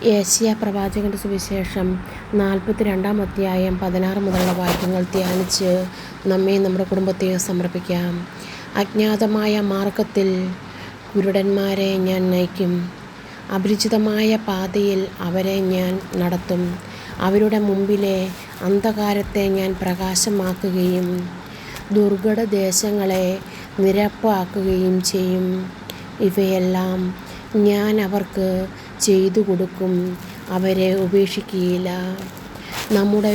യെശയ്യാ പ്രവാചകന്റെ സുവിശേഷം 42-ാം അധ്യായം 16 മുതലുള്ള വാക്യങ്ങൾ ധ്യാനിച്ച് നമ്മെ നമ്മുടെ കുടുംബത്തെ സമർപ്പിക്കാം. അജ്ഞാതമായ മാർഗത്തിൽ കുരുടന്മാരെ ഞാൻ നയിക്കും, അപരിചിതമായ പാതയിൽ അവരെ ഞാൻ നടത്തും. അവരുടെ മുമ്പിലെ അന്ധകാരത്തെ ഞാൻ പ്രകാശമാക്കുകയും ദുർഘടദേശങ്ങളെ നിരപ്പാക്കുകയും ചെയ്യും. ഇവയെല്ലാം ഞാൻ അവർക്ക് ചെയ്തു കൊടുക്കും, അവരെ ഉപേക്ഷിക്കുകയില്ല. നമ്മുടെ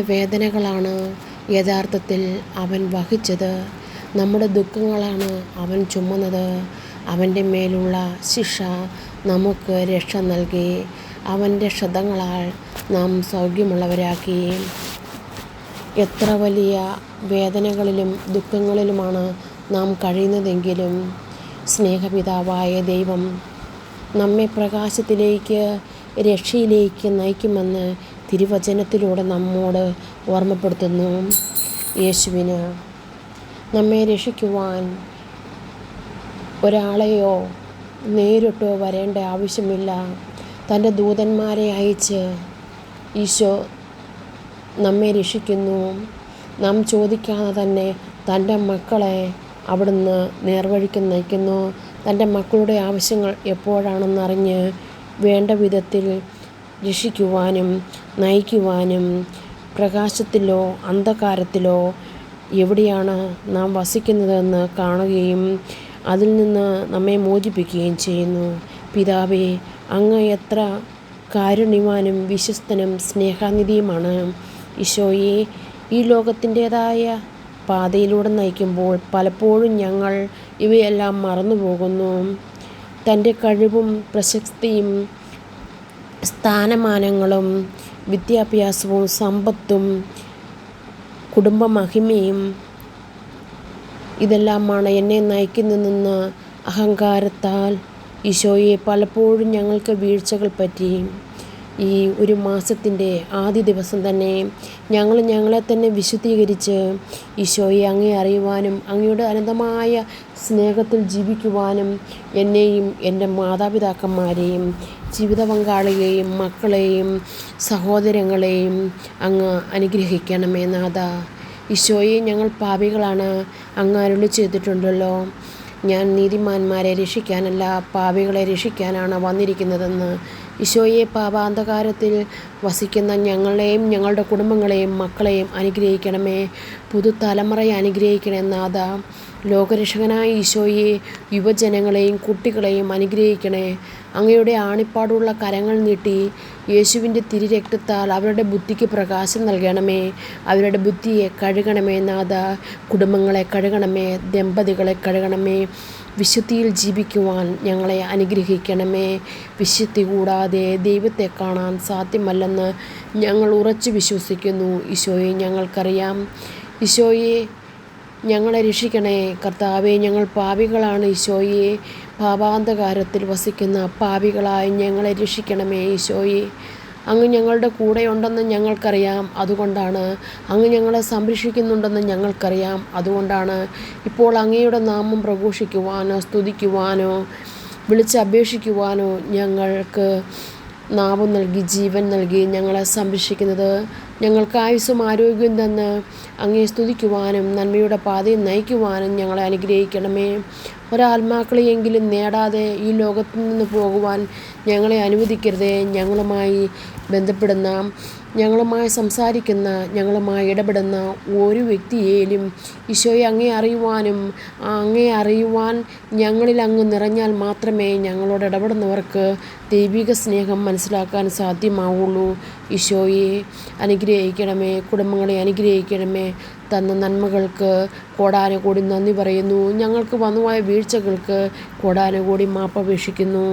വേദനകളാണ് യഥാർത്ഥത്തിൽ അവൻ വഹിച്ചത്, നമ്മുടെ ദുഃഖങ്ങളാണ് അവൻ ചുമന്നത്. അവൻ്റെ മേലുള്ള ശിക്ഷ നമുക്ക് രക്ഷ നൽകി, അവൻ്റെ ക്ഷതങ്ങളാൽ നാം സൗഖ്യമുള്ളവരാക്കി. എത്ര വലിയ വേദനകളിലും ദുഃഖങ്ങളിലുമാണ് നാം കഴിയുന്നതെങ്കിലും സ്നേഹപിതാവായ ദൈവം നമ്മെ പ്രകാശത്തിലേക്ക്, രക്ഷയിലേക്ക് നയിക്കുമെന്ന് തിരുവചനത്തിലൂടെ നമ്മോട് ഓർമ്മപ്പെടുത്തുന്നു. യേശുവിന് നമ്മെ രക്ഷിക്കുവാൻ ഒരാളെയോ നേരിട്ടോ വരേണ്ട ആവശ്യമില്ല. തൻ്റെ ദൂതന്മാരെ അയച്ച് ഈശോ നമ്മെ രക്ഷിക്കുന്നു. നാം ചോദിക്കാതെ തന്നെ തൻ്റെ മക്കളെ അവിടുന്ന് നേർവഴിക്ക് നയിക്കുന്നു. തൻ്റെ മക്കളുടെ ആവശ്യങ്ങൾ എപ്പോഴാണെന്നറിഞ്ഞ് വേണ്ട വിധത്തിൽ രക്ഷിക്കുവാനും നയിക്കുവാനും പ്രകാശത്തിലോ അന്ധകാരത്തിലോ എവിടെയാണ് നാം വസിക്കുന്നതെന്ന് കാണുകയും അതിൽ നിന്ന് നമ്മെ മോചിപ്പിക്കുകയും ചെയ്യുന്നു. പിതാവേ, അങ്ങ് എത്ര കാരുണ്യവാനും വിശ്വസ്തനും സ്നേഹാനിധിയുമാണ്. ഈശോയെ, ഈ ലോകത്തിൻ്റേതായ പാതയിലൂടെ നയിക്കുമ്പോൾ പലപ്പോഴും ഞങ്ങൾ ഇവയെല്ലാം മറന്നുപോകുന്നു. തൻ്റെ കഴിവും പ്രശസ്തിയും സ്ഥാനമാനങ്ങളും വിദ്യാഭ്യാസവും സമ്പത്തും കുടുംബമഹിമയും ഇതെല്ലാമാണ് എന്നെ നയിക്കുന്നതെന്ന് അഹങ്കാരത്താൽ ഈശോയെ പലപ്പോഴും ഞങ്ങൾക്ക് വീഴ്ചകൾ പറ്റി. ഈ ഒരു മാസത്തിൻ്റെ ആദ്യ ദിവസം തന്നെ ഞങ്ങൾ ഞങ്ങളെ തന്നെ വിശുദ്ധീകരിച്ച് ഈശോയെ അങ്ങേ അറിയുവാനും അങ്ങയുടെ അനന്തമായ സ്നേഹത്തിൽ ജീവിക്കുവാനും എന്നെയും എൻ്റെ മാതാപിതാക്കന്മാരെയും ജീവിത പങ്കാളിയെയും മക്കളെയും സഹോദരങ്ങളെയും അങ്ങ് അനുഗ്രഹിക്കണമേ നാഥാ. ഈശോയെ, ഞങ്ങൾ പാപികളാണ്, അങ്ങ് അരുളി ചെയ്തിട്ടുണ്ടല്ലോ, ഞാൻ നീതിമാന്മാരെ രക്ഷിക്കാനല്ല പാപികളെ രക്ഷിക്കാനാണ് വന്നിരിക്കുന്നതെന്ന്. ഈശോയെ, പാപാന്ധകാരത്തിൽ വസിക്കുന്ന ഞങ്ങളെയും ഞങ്ങളുടെ കുടുംബങ്ങളെയും മക്കളെയും അനുഗ്രഹിക്കണമേ. പുതുതലമുറയെ അനുഗ്രഹിക്കണേ നാഥാ. ലോകരക്ഷകനായ ഈശോയെ, യുവജനങ്ങളെയും കുട്ടികളെയും അനുഗ്രഹിക്കണേ. അങ്ങയുടെ ആണിപ്പാടുള്ള കരങ്ങൾ നീട്ടി യേശുവിൻ്റെ തിരുരക്തത്താൽ അവരുടെ ബുദ്ധിക്ക് പ്രകാശം നൽകണമേ. അവരുടെ ബുദ്ധിയെ കഴുകണമേ നാഥാ. കുടുംബങ്ങളെ കഴുകണമേ, ദമ്പതികളെ കഴുകണമേ. വിശുദ്ധിയിൽ ജീവിക്കുവാൻ ഞങ്ങളെ അനുഗ്രഹിക്കണമേ. വിശുദ്ധി കൂടാതെ ദൈവത്തെ കാണാൻ സാധ്യമല്ലെന്ന് ഞങ്ങൾ ഉറച്ചു വിശ്വസിക്കുന്നു. ഈശോയെ, ഞങ്ങൾക്കറിയാം. ഈശോയെ, ഞങ്ങളെ രക്ഷിക്കണേ. കർത്താവെ, ഞങ്ങൾ പാപികളാണ്. ഈശോയെ, പാപാന്ധകാരത്തിൽ വസിക്കുന്ന പാപികളായി ഞങ്ങളെ രക്ഷിക്കണമേ. ഈശോയെ, അങ്ങ് ഞങ്ങളുടെ കൂടെയുണ്ടെന്ന് ഞങ്ങൾക്കറിയാം. അതുകൊണ്ടാണ് അങ്ങ് ഞങ്ങളെ സംരക്ഷിക്കുന്നുണ്ടെന്ന് ഞങ്ങൾക്കറിയാം. അതുകൊണ്ടാണ് ഇപ്പോൾ അങ്ങയുടെ നാമം പ്രഘോഷിക്കുവാനോ സ്തുതിക്കുവാനോ വിളിച്ചപേക്ഷിക്കുവാനോ ഞങ്ങൾക്ക് നാവ് നൽകി ജീവൻ നൽകി ഞങ്ങളെ സംരക്ഷിക്കുന്നത്. ഞങ്ങൾക്ക് ആയുസ്സും ആരോഗ്യം തന്ന് അങ്ങയെ സ്തുതിക്കുവാനും നന്മയുടെ പാതയിൽ നയിക്കുവാനും ഞങ്ങളെ അനുഗ്രഹിക്കണമേ. ഒരാത്മാക്കളെയെങ്കിലും നേടാതെ ഈ ലോകത്തിൽ നിന്ന് പോകുവാൻ ഞങ്ങളെ അനുവദിക്കരുതേ. ഞങ്ങളുമായി ബന്ധപ്പെടുന്ന, ഞങ്ങളുമായി സംസാരിക്കുന്ന, ഞങ്ങളുമായി ഇടപെടുന്ന ഒരു വ്യക്തിയേലും ഈശോയെ അങ്ങേ അറിയുവാനും അങ്ങേ അറിയുവാൻ ഞങ്ങളിൽ അങ്ങ് നിറഞ്ഞാൽ മാത്രമേ ഞങ്ങളോട് ഇടപെടുന്നവർക്ക് ദൈവിക സ്നേഹം മനസ്സിലാക്കാൻ സാധ്യമാവുള്ളൂ. ഈശോയെ അനുഗ്രഹിക്കണമേ, കുടുംബങ്ങളെ അനുഗ്രഹിക്കണമേ. തന്ന നന്മകൾക്ക് കോടാനുകോടി നന്ദി പറയുന്നു. ഞങ്ങൾക്ക് വന്നുപോയ വീഴ്ചകൾക്ക് കോടാനുകോടി മാപ്പപേക്ഷിക്കുന്നു.